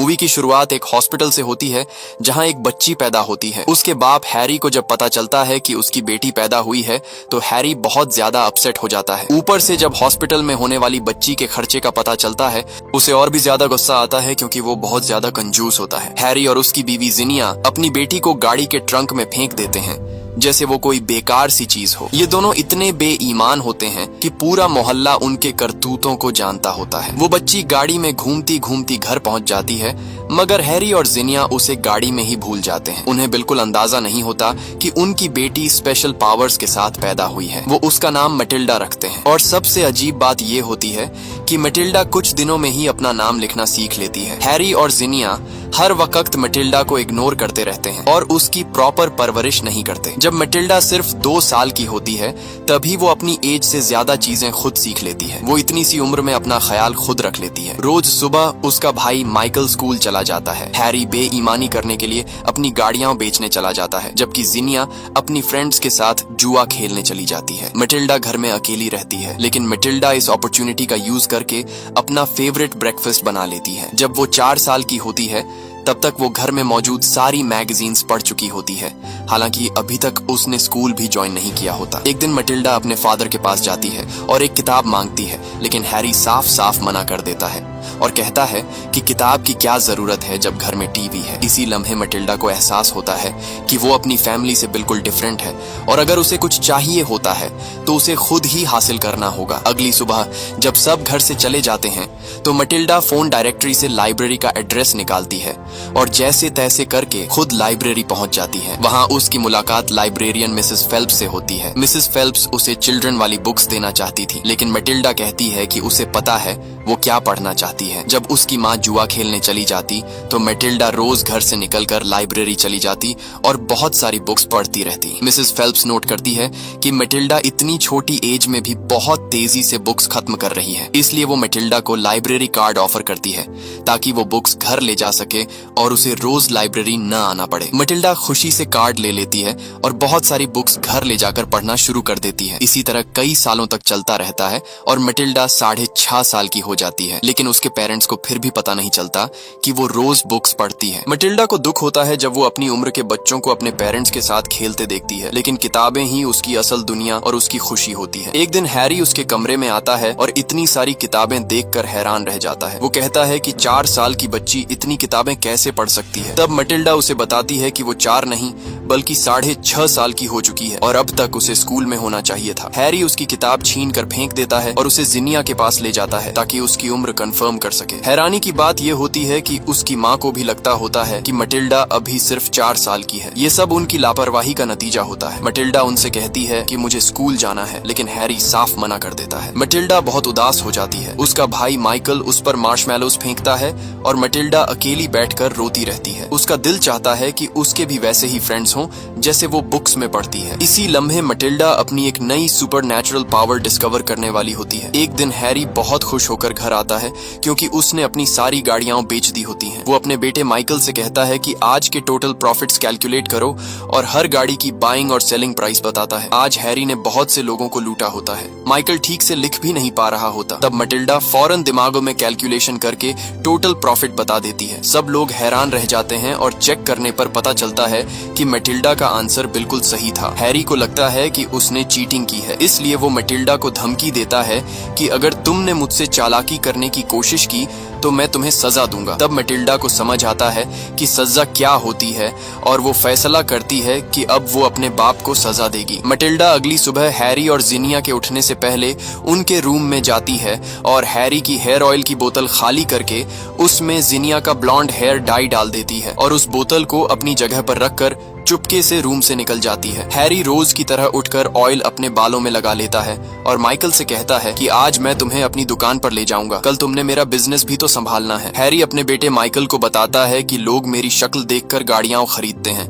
Movie की शुरुआत एक हॉस्पिटल से होती है जहां एक बच्ची पैदा होती है। उसके बाप हैरी को जब पता चलता है कि उसकी बेटी पैदा हुई है तो हैरी बहुत ज्यादा अपसेट हो जाता है। ऊपर से जब हॉस्पिटल में होने वाली बच्ची के खर्चे का पता चलता है उसे और भी ज्यादा गुस्सा आता है क्योंकि वो बहुत ज्यादा कंजूस होता है। हैरी और उसकी बीवी जिनिया अपनी बेटी को गाड़ी के ट्रंक में फेंक देते हैं जैसे वो कोई बेकार सी चीज हो। ये दोनों इतने बेईमान होते हैं कि पूरा मोहल्ला उनके करतूतों को जानता होता है। वो बच्ची गाड़ी में घूमती घूमती घर पहुंच जाती है मगर हैरी और जिनिया उसे गाड़ी में ही भूल जाते हैं। उन्हें बिल्कुल अंदाजा नहीं होता कि उनकी बेटी स्पेशल पावर्स के साथ पैदा हुई है। वो उसका नाम मैटिल्डा रखते हैं और सबसे अजीब बात ये होती है कि मैटिल्डा कुछ दिनों में ही अपना नाम लिखना सीख लेती है। हैरी और जिनिया हर वक्त मैटिल्डा को इग्नोर करते रहते हैं और उसकी प्रॉपर परवरिश नहीं करते। जब मैटिल्डा सिर्फ 2 साल की होती है तभी वो अपनी एज से ज्यादा चीजें खुद सीख लेती है। वो इतनी सी उम्र में अपना ख्याल खुद रख लेती है। रोज सुबह उसका भाई माइकल स्कूल चला जाता है। हैरी बेईमानी करने के लिए अपनी गाड़ियां बेचने चला जाता है जबकि जिनिया अपनी फ्रेंड्स के साथ जुआ खेलने चली जाती है। मैटिल्डा घर में अकेली रहती है लेकिन मैटिल्डा इस अपॉर्चुनिटी का यूज करके अपना फेवरेट ब्रेकफास्ट बना लेती है। जब वो 4 साल की होती है तब तक वो घर में मौजूद सारी मैगजीन्स पढ़ चुकी होती है। हालांकि अभी तक उसने स्कूल भी ज्वाइन नहीं किया होता। एक दिन मैटिल्डा अपने फादर के पास जाती है और एक किताब मांगती है लेकिन हैरी साफ साफ मना कर देता है और कहता है कि किताब की क्या जरूरत है जब घर में टीवी है। इसी लम्हे मैटिल्डा को एहसास होता है कि वो अपनी फैमिली से बिल्कुल डिफरेंट है और अगर उसे कुछ चाहिए होता है तो उसे खुद ही हासिल करना होगा। अगली सुबह जब सब घर से चले जाते हैं तो मैटिल्डा फोन डायरेक्टरी से लाइब्रेरी का एड्रेस निकालती है और जैसे तैसे करके खुद लाइब्रेरी पहुंच जाती है। वहां उसकी मुलाकात लाइब्रेरियन मिसेस फेल्प्स से होती है। मिसेस फेल्प्स उसे चिल्ड्रन वाली बुक्स देना चाहती थी लेकिन मैटिल्डा कहती है कि उसे पता है वो क्या पढ़ना चाहती है। जब उसकी माँ जुआ खेलने चली जाती तो मैटिल्डा रोज घर से निकलकर लाइब्रेरी चली जाती और बहुत सारी बुक्स पढ़ती रहती। मिसेस फेल्प्स नोट करती है कि मैटिल्डा इतनी छोटी एज में भी बहुत तेजी से बुक्स खत्म कर रही है, इसलिए वो मैटिल्डा को लाइब्रेरी कार्ड ऑफर करती है ताकि वो बुक्स घर ले जा सके और उसे रोज लाइब्रेरी न आना पड़े। मैटिल्डा खुशी से कार्ड ले लेती है और बहुत सारी बुक्स घर ले जाकर पढ़ना शुरू कर देती है। इसी तरह कई सालों तक चलता रहता है और मैटिल्डा 6.5 साल की हो जाती है लेकिन उसके पेरेंट्स को फिर भी पता नहीं चलता कि वो रोज बुक्स पढ़ती है। मैटिल्डा को दुख होता है जब वो अपनी उम्र के बच्चों को अपने पेरेंट्स के साथ खेलते देखती है लेकिन किताबें ही उसकी असल दुनिया और उसकी खुशी होती है। एक दिन हैरी उसके कमरे में आता है और इतनी सारी किताबें देखकर हैरान रह जाता है। वो कहता है कि 4 साल की बच्ची इतनी किताबें कैसे पढ़ सकती है। तब मैटिल्डा उसे बताती है कि वो 4 नहीं बल्कि 6.5 साल की हो चुकी है और अब तक उसे स्कूल में होना चाहिए था। हैरी उसकी किताब छीन कर फेंक देता है और उसे जिनिया के पास ले जाता है ताकि उसकी उम्र कंफर्म कर सके। हैरानी की बात यह होती है कि उसकी माँ को भी लगता होता है कि मैटिल्डा अभी सिर्फ 4 साल की है। ये सब उनकी लापरवाही का नतीजा होता है। मैटिल्डा उनसे कहती है कि मुझे स्कूल जाना है लेकिन हैरी साफ मना कर देता है। मैटिल्डा बहुत उदास हो जाती है। उसका भाई माइकल उस पर मार्शमैलोज फेंकता है और मैटिल्डा अकेली बैठकर रोती रहती है। उसका दिल चाहता है कि उसके भी वैसे ही फ्रेंड्स हों जैसे वो बुक्स में पढ़ती है। इसी लम्हे मैटिल्डा अपनी एक नई सुपरनैचुरल पावर डिस्कवर करने वाली होती है। एक दिन हैरी बहुत खुश होकर घर आता है क्योंकि उसने अपनी सारी गाड़ियां बेच दी होती हैं। वो अपने बेटे माइकल से कहता है कि आज के टोटल प्रॉफिट्स कैलकुलेट करो और हर गाड़ी की बाइंग और सेलिंग प्राइस बताता है। आज हैरी ने बहुत से लोगों को लूटा होता है। माइकल ठीक से लिख भी नहीं पा रहा होता। तब मैटिल्डा फौरन दिमागों में कैलकुलेशन करके टोटल प्रॉफिट बता देती है। सब लोग हैरान रह जाते हैं और चेक करने पर पता चलता है कि मैटिल्डा का आंसर बिल्कुल सही था। हैरी को लगता है कि उसने चीटिंग की है, इसलिए वो मैटिल्डा को धमकी देता है कि अगर तुमने मुझसे चालाकी करने की कोशिश की तो मैं तुम्हें सजा दूंगा। तब मैटिल्डा को समझ आता है कि सजा क्या होती है और वो फैसला करती है कि अब वो अपने बाप को सजा देगी। मैटिल्डा अगली सुबह हैरी और जिनिया के उठने से पहले उनके रूम में जाती है और हैरी की हेयर ऑयल की बोतल खाली करके उसमें जिनिया का ब्लॉन्ड हेयर डाई डाल देती है और उस बोतल को अपनी जगह पर रखकर चुपके से रूम से निकल जाती है। हैरी रोज की तरह उठकर ऑयल अपने बालों में लगा लेता है और माइकल से कहता है कि आज मैं तुम्हें अपनी दुकान पर ले जाऊंगा, कल तुमने मेरा बिजनेस भी तो संभालना है। हैरी अपने बेटे माइकल को बताता है कि लोग मेरी शक्ल देखकर गाड़ियां खरीदते हैं,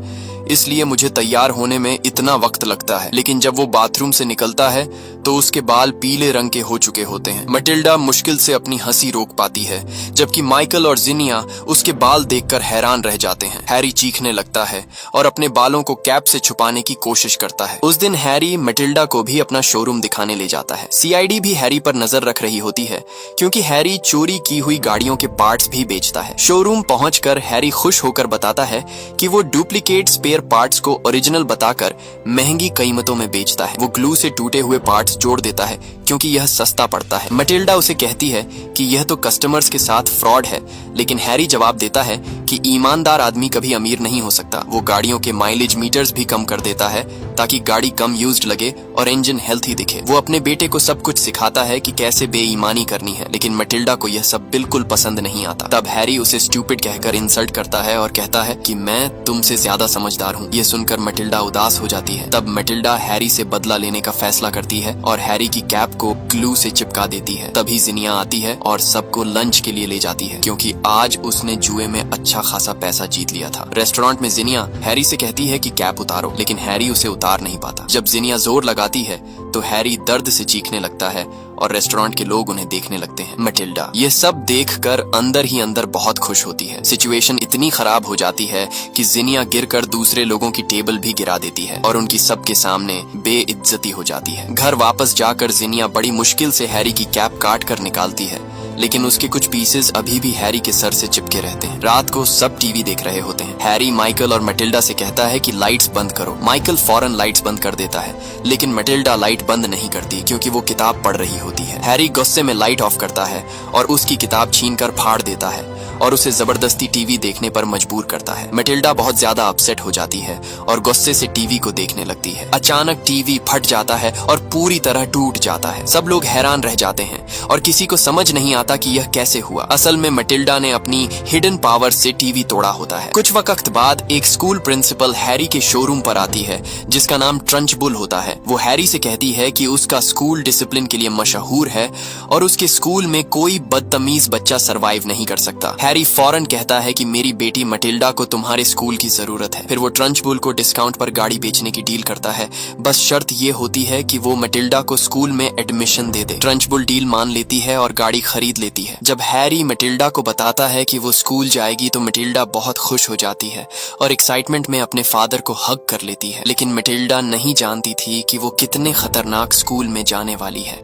इसलिए मुझे तैयार होने में इतना वक्त लगता है। लेकिन जब वो बाथरूम से निकलता है तो उसके बाल पीले रंग के हो चुके होते हैं। मटिल्डा मुश्किल से अपनी हंसी रोक पाती है, जबकि माइकल और जिनिया उसके बाल देखकर हैरान रह जाते हैं। हैरी चीखने लगता है और अपने बालों को कैप से छुपाने की कोशिश करता है। उस दिन हैरी मटिल्डा को भी अपना शोरूम दिखाने ले जाता है। सीआईडी भी हैरी पर नजर रख रही होती है, क्योंकि हैरी चोरी की हुई गाड़ियों के पार्ट्स भी बेचता है। शोरूम पहुंचकर हैरी खुश होकर बताता है कि वो डुप्लीकेट स्पेयर पार्ट्स को ओरिजिनल बताकर महंगी कीमतों में बेचता है। वो ग्लू से टूटे हुए पार्ट्स जोड़ देता है क्योंकि यह सस्ता पड़ता है। मटिल्डा उसे कहती है कि यह तो कस्टमर्स के साथ फ्रॉड है, लेकिन हैरी जवाब देता है कि ईमानदार आदमी कभी अमीर नहीं हो सकता। वो गाड़ियों के माइलेज मीटर्स भी कम कर देता है ताकि गाड़ी कम यूज्ड लगे और इंजन हेल्थी दिखे। वो अपने बेटे को सब कुछ सिखाता है कि कैसे बेईमानी करनी है, लेकिन मटिल्डा को यह सब बिल्कुल पसंद नहीं आता। तब हैरी उसे स्टूपिड कहकर इंसल्ट करता है और कहता है कि मैं तुमसे ज्यादा समझदार हूँ। ये सुनकर मटिल्डा उदास हो जाती है। तब मटिल्डा हैरी से बदला लेने का फैसला करती है और हैरी की कैप को ग्लू से चिपका देती है। तभी जिनिया आती है और सबको लंच के लिए ले जाती है, क्योंकि आज उसने जुए में अच्छा खासा पैसा जीत लिया था। रेस्टोरेंट में जिनिया हैरी से कहती है कि कैप उतारो, लेकिन हैरी उसे उतार नहीं पाता। जब जिनिया जोर लगाती है तो हैरी दर्द से चीखने लगता है और रेस्टोरेंट के लोग उन्हें देखने लगते हैं। मटिल्डा ये सब देखकर अंदर ही अंदर बहुत खुश होती है। सिचुएशन इतनी खराब हो जाती है कि जिनिया गिरकर दूसरे लोगों की टेबल भी गिरा देती है और उनकी सबके सामने बेइज्जती हो जाती है। घर वापस जाकर जिनिया बड़ी मुश्किल से हैरी की कैप काट कर निकालती है, लेकिन उसके कुछ पीसेस अभी भी हैरी के सर से चिपके रहते हैं। रात को सब टीवी देख रहे होते हैं। हैरी माइकल और मटिल्डा से कहता है कि लाइट्स बंद करो। माइकल फौरन लाइट्स बंद कर देता है, लेकिन मटिल्डा लाइट बंद नहीं करती क्योंकि वो किताब पढ़ रही होती है। हैरी गुस्से में लाइट ऑफ करता है और उसकी किताब छीनकर फाड़ देता है और उसे जबरदस्ती टीवी देखने पर मजबूर करता है। मटिल्डा बहुत ज्यादा अपसेट हो जाती है और गुस्से से टीवी को देखने लगती है। अचानक टीवी फट जाता है और पूरी तरह टूट जाता है। सब लोग हैरान रह जाते हैं और किसी को समझ नहीं आता कि यह कैसे हुआ। असल में मटिल्डा ने अपनी हिडन पावर से टीवी तोड़ा होता है। कुछ वक्त बाद एक स्कूल प्रिंसिपल हैरी के शोरूम पर आती है, जिसका नाम ट्रंचबुल होता है। वो हैरी से कहती है कि उसका स्कूल डिसिप्लिन के लिए मशहूर है और उसके स्कूल में कोई बदतमीज बच्चा सरवाइव नहीं कर सकता। हैरी फौरन कहता है कि मेरी बेटी मटिल्डा को तुम्हारे स्कूल की जरूरत है। फिर वो ट्रंचबुल को डिस्काउंट पर गाड़ी बेचने की डील करता है, बस शर्त ये होती है कि वो मटिल्डा को स्कूल में एडमिशन दे दे। ट्रंचबुल डील मान लेती है और गाड़ी खरीद लेती है। जब हैरी मटिल्डा को बताता है कि वो स्कूल जाएगी तो मटिल्डा बहुत खुश हो जाती है और एक्साइटमेंट में अपने फादर को हग कर लेती है। लेकिन मटिल्डा नहीं जानती थी कि वो कितने खतरनाक स्कूल में जाने वाली है।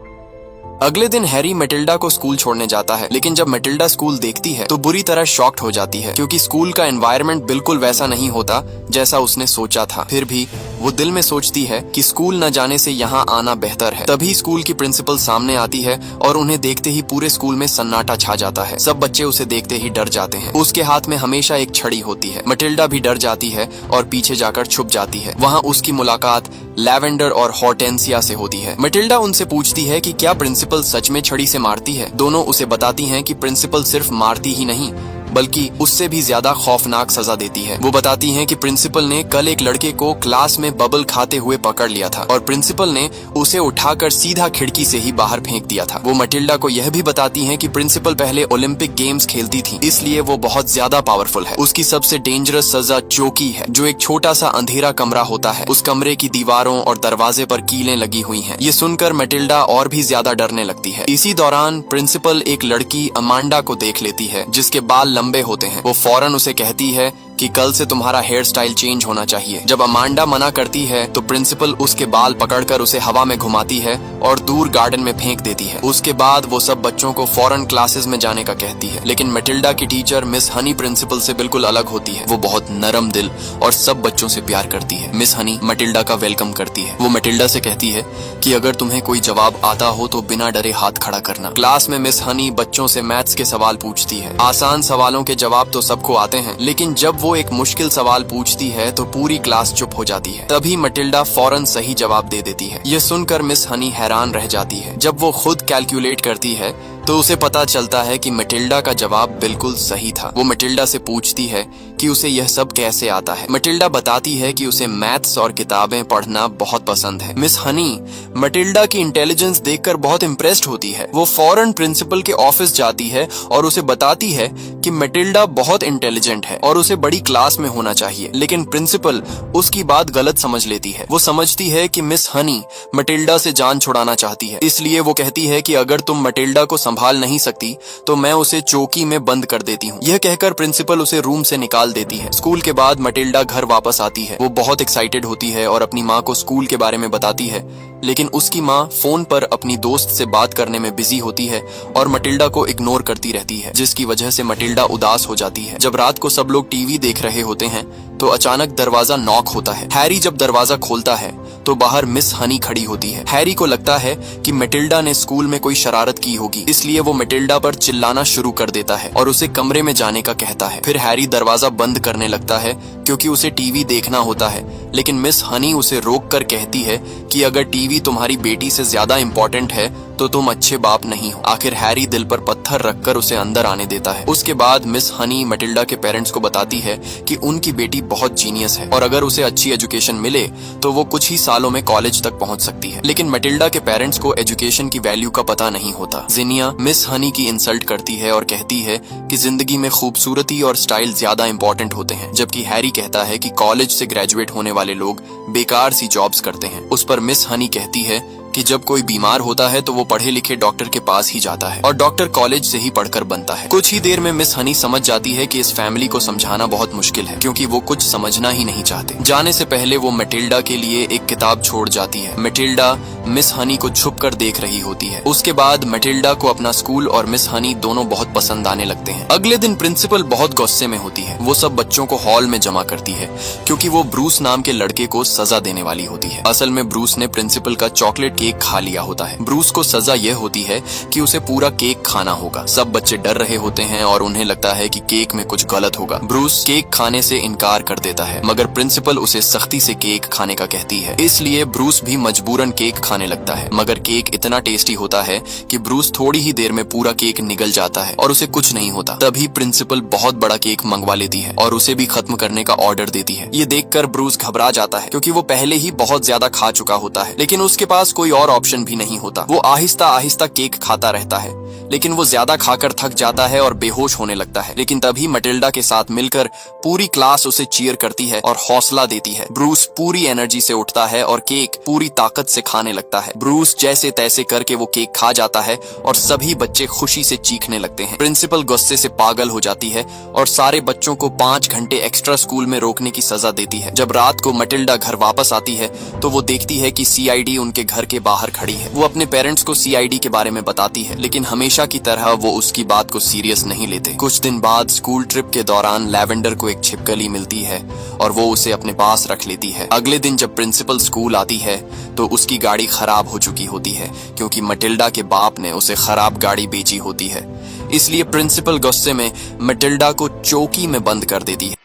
अगले दिन हैरी मटिल्डा को स्कूल छोड़ने जाता है, लेकिन जब मटिल्डा स्कूल देखती है तो बुरी तरह शॉक्ड हो जाती है, क्योंकि स्कूल का एनवायरनमेंट बिल्कुल वैसा नहीं होता जैसा उसने सोचा था। फिर भी वो दिल में सोचती है कि स्कूल न जाने से यहाँ आना बेहतर है। तभी स्कूल की प्रिंसिपल सामने आती है और उन्हें देखते ही पूरे स्कूल में सन्नाटा छा जाता है। सब बच्चे उसे देखते ही डर जाते हैं। उसके हाथ में हमेशा एक छड़ी होती है। मटिल्डा भी डर जाती है और पीछे जाकर छुप जाती है। वहाँ उसकी मुलाकात लैवेंडर और हॉर्टेंसिया से होती है। मटिल्डा उनसे पूछती है कि क्या प्रिंसिपल सच में छड़ी से मारती है। दोनों उसे बताती हैं कि प्रिंसिपल सिर्फ मारती ही नहीं बल्कि उससे भी ज्यादा खौफनाक सजा देती है। वो बताती हैं कि प्रिंसिपल ने कल एक लड़के को क्लास में बबल खाते हुए पकड़ लिया था और प्रिंसिपल ने उसे उठाकर सीधा खिड़की से ही बाहर फेंक दिया था। वो मटिल्डा को यह भी बताती हैं कि प्रिंसिपल पहले ओलंपिक गेम्स खेलती थी, इसलिए वो बहुत ज्यादा पावरफुल है। उसकी सबसे डेंजरस सजा चौकी है, जो एक छोटा सा अंधेरा कमरा होता है। उस कमरे की दीवारों और दरवाजे पर कीलें लगी हुई हैं। ये सुनकर मटिल्डा और भी ज्यादा डरने लगती है। इसी दौरान प्रिंसिपल एक लड़की अमांडा को देख लेती है, जिसके बाल लंबे होते हैं। वो फौरन उसे कहती है कि कल से तुम्हारा हेयर स्टाइल चेंज होना चाहिए। जब अमांडा मना करती है तो प्रिंसिपल उसके बाल पकड़कर उसे हवा में घुमाती है और दूर गार्डन में फेंक देती है। उसके बाद वो सब बच्चों को फौरन क्लासेस में जाने का कहती है। लेकिन मटिल्डा की टीचर मिस हनी प्रिंसिपल से बिल्कुल अलग होती है। वो बहुत नरम दिल और सब बच्चों से प्यार करती है। मिस हनी मटिल्डा का वेलकम करती है। वो मटिल्डा से कहती है कि अगर तुम्हें कोई जवाब आता हो तो बिना डरे हाथ खड़ा करना। क्लास में मिस हनी बच्चों से मैथ्स के सवाल पूछती है। आसान सवालों के जवाब तो सबको आते हैं, लेकिन जब वो एक मुश्किल सवाल पूछती है तो पूरी क्लास चुप हो जाती है। तभी मटिल्डा फौरन सही जवाब दे देती है। ये सुनकर मिस हनी हैरान रह जाती है। जब वो खुद कैलकुलेट करती है तो उसे पता चलता है कि मटिल्डा का जवाब बिल्कुल सही था। वो मटिल्डा से पूछती है कि उसे यह सब कैसे आता है। मटिल्डा बताती है कि उसे मैथ्स और किताबें पढ़ना बहुत पसंद है। मिस हनी मटिल्डा की इंटेलिजेंस देखकर बहुत इम्प्रेस्ड होती है। वो फौरन प्रिंसिपल के ऑफिस जाती है और उसे बताती है कि मटिल्डा बहुत इंटेलिजेंट है और उसे बड़ी क्लास में होना चाहिए। लेकिन प्रिंसिपल उसकी बात गलत समझ लेती है। वो समझती है कि मिस हनी मटिल्डा से जान छुड़ाना चाहती है, इसलिए वो कहती है कि अगर तुम मटिल्डा को संभाल नहीं सकती तो मैं उसे चौकी में बंद कर देती हूँ। यह कहकर प्रिंसिपल उसे रूम से निकाल देती है। स्कूल के बाद मटिल्डा घर वापस आती है। वो बहुत एक्साइटेड होती है और अपनी माँ को स्कूल के बारे में बताती है, लेकिन उसकी माँ फोन पर अपनी दोस्त से बात करने में बिजी होती है और मटिल्डा को इग्नोर करती रहती है, जिसकी वजह से मटिल्डा उदास हो जाती है। जब रात को सब लोग टीवी देख रहे होते हैं तो अचानक दरवाजा नॉक होता है। हैरी जब दरवाजा खोलता है तो बाहर मिस हनी खड़ी होती है। हैरी को लगता है कि मटिल्डा ने स्कूल में कोई शरारत की होगी, इसलिए वो मटिल्डा पर चिल्लाना शुरू कर देता है और उसे कमरे में जाने का कहता है। फिर हैरी दरवाजा बंद करने लगता है क्योंकि उसे टीवी देखना होता है, लेकिन मिस हनी उसे रोक कर कहती है कि अगर टीवी तुम्हारी बेटी से ज्यादा इम्पोर्टेंट है तो तुम अच्छे बाप नहीं हो। आखिर हैरी दिल पर पत्थर रखकर उसे अंदर आने देता है। उसके बाद मिस हनी मटिल्डा के पेरेंट्स को बताती है कि उनकी बेटी बहुत जीनियस है और अगर उसे अच्छी एजुकेशन मिले तो वो कुछ ही सालों में कॉलेज तक पहुंच सकती है। लेकिन मटिल्डा के पेरेंट्स को एजुकेशन की वैल्यू का पता नहीं होता। जिनिया मिस हनी की इंसल्ट करती है और कहती है कि जिंदगी में खूबसूरती और स्टाइल ज्यादा इंपॉर्टेंट होते हैं, जबकि हैरी कहता है कि कॉलेज से ग्रेजुएट होने वाले लोग बेकार सी जॉब्स करते हैं। उस पर मिस हनी कहती है कि जब कोई बीमार होता है तो वो पढ़े लिखे डॉक्टर के पास ही जाता है और डॉक्टर कॉलेज से ही पढ़कर बनता है। कुछ ही देर में मिस हनी समझ जाती है कि इस फैमिली को समझाना बहुत मुश्किल है, क्योंकि वो कुछ समझना ही नहीं चाहते। जाने से पहले वो मटिल्डा के लिए एक किताब छोड़ जाती है। मटिल्डा मिस हनी को छुप कर देख रही होती है। उसके बाद मटिल्डा को अपना स्कूल और मिस हनी दोनों बहुत पसंद आने लगते हैं। अगले दिन प्रिंसिपल बहुत गुस्से में होती है। वो सब बच्चों को हॉल में जमा करती है क्योंकि वो ब्रूस नाम के लड़के को सजा देने वाली होती है। असल में ब्रूस ने प्रिंसिपल का चॉकलेट केक खा लिया होता है। ब्रूस को सजा यह होती है कि उसे पूरा केक खाना होगा। सब बच्चे डर रहे होते हैं और उन्हें लगता है कि केक में कुछ गलत होगा। ब्रूस केक खाने से इनकार कर देता है, मगर प्रिंसिपल उसे सख्ती से केक खाने का कहती है, इसलिए ब्रूस भी मजबूरन केक खाने लगता है। मगर केक इतना टेस्टी होता है कि ब्रूस थोड़ी ही देर में पूरा केक निगल जाता है और उसे कुछ नहीं होता। तभी प्रिंसिपल बहुत बड़ा केक मंगवा लेती है और उसे भी खत्म करने का ऑर्डर देती है। ये देखकर ब्रूस घबरा जाता है क्योंकि वो पहले ही बहुत ज्यादा खा चुका होता है, लेकिन उसके पास कोई और ऑप्शन भी नहीं होता। वो आहिस्ता आहिस्ता केक खाता रहता है, लेकिन वो ज्यादा खाकर थक जाता है और बेहोश होने लगता है। लेकिन तभी मटिल्डा के साथ मिलकर पूरी क्लास उसे चीयर करती है और हौसला देती है। ब्रूस पूरी एनर्जी से उठता है और केक पूरी ताकत से खाने लगता है। ब्रूस जैसे तैसे करके वो केक खा जाता है और सभी बच्चे खुशी से चीखने लगते हैं। प्रिंसिपल गुस्से से पागल हो जाती है और सारे बच्चों को 5 घंटे एक्स्ट्रा स्कूल में रोकने की सजा देती है। जब रात को मटिल्डा घर वापस आती है तो वो देखती है कि सीआईडी उनके घर के बाहर खड़ी है। वो अपने पेरेंट्स को सीआईडी के बारे में बताती है, लेकिन हमेशा की तरह वो उसकी बात को सीरियस नहीं लेते। कुछ दिन बाद स्कूल ट्रिप के दौरान लैवेंडर को एक छिपकली मिलती है और वो उसे अपने पास रख लेती है। अगले दिन जब प्रिंसिपल स्कूल आती है तो उसकी गाड़ी खराब हो चुकी होती है क्योंकि मटिल्डा के बाप ने उसे खराब गाड़ी बेची होती है। इसलिए प्रिंसिपल गुस्से में मटिल्डा को चौकी में बंद कर देती है।